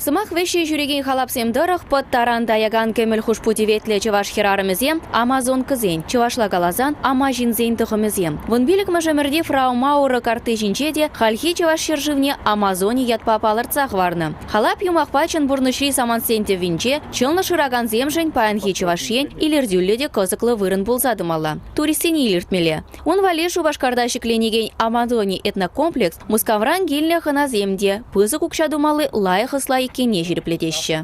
Сымақ веші жүреген халапсемдырық под таранда яган кеміл хуш путеветле чываш херарымызем Амазон кызен, чывашла галазан ама жинзен тұхымызем. Вон билік мәжімірде фрау Мауры карты жинчеде халхи чываш шерживне Амазоне ятпа палырцах варны. Халап юмақ пачын бурнышри саман сенте винче, чылны шыраган земжен паянхи чывашен илердюлледе кызыклы вырын булзадымала. Туристени илертмеле. Он вале шубашкарда шикленеген Амазоне этнокомплекс мускавран гильня хана земде, пызы кукшадумалы лайық ысла икене жерплетеші.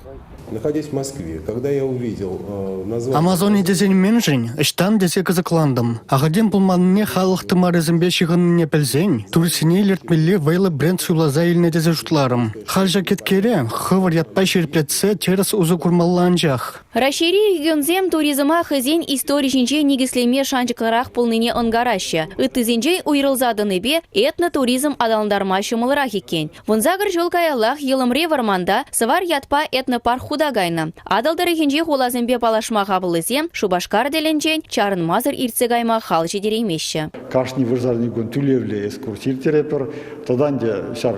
Находясь в Москве, когда я увидел название... Амазоне дезен менжень, ыштан дезе кызыкландым. Ағаден пулманне халықты марызымбе шығынне пілзен, турисіне илертмелі вайлы бренд суйлаза иліне дезе жұтларым. Хал жакеткере, хывыр ятпай шерплетсе теріс uzы курмалланжақ. Рашери регионзем туризма хызен истории жинче нигислеме шанчыкларах полныне онгараще. Ыттызенче уйрылзадыны бе этно-туризм адалындармашы мылырах екен. Вунзагыр жолкаялах елымре варманда сывар ятпа этно-парк худагайна. Адалдары хинче холазымбе палашма қабылызем, шубашкар деленчен чарын мазыр ирцегайма хал жедеремеші. Кашни вырзарни гон тулевле экскурсир терепер, тодан де шар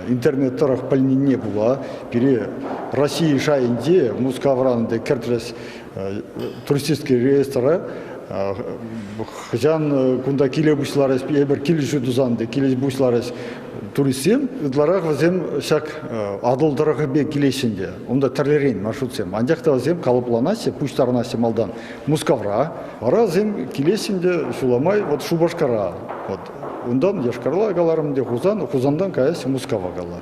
интернет тарах пальнине була, пере России шайынде, мускавранде кертрес туристический реестра, хжан кунда киле бушларес, ебер киле жудузанде, киле бушларес туристем, дларах вазем шак адылдырағы бе килесінде, онда тірлерен маршрутсем. Андяқта вазем калыпланасе, пуштарнасе малдан мускавра, ара зем килесінде шуламай, вот шубашкара, вот. Ондан яшкарла агаларым де хузан, хузандан каясе мускава агала.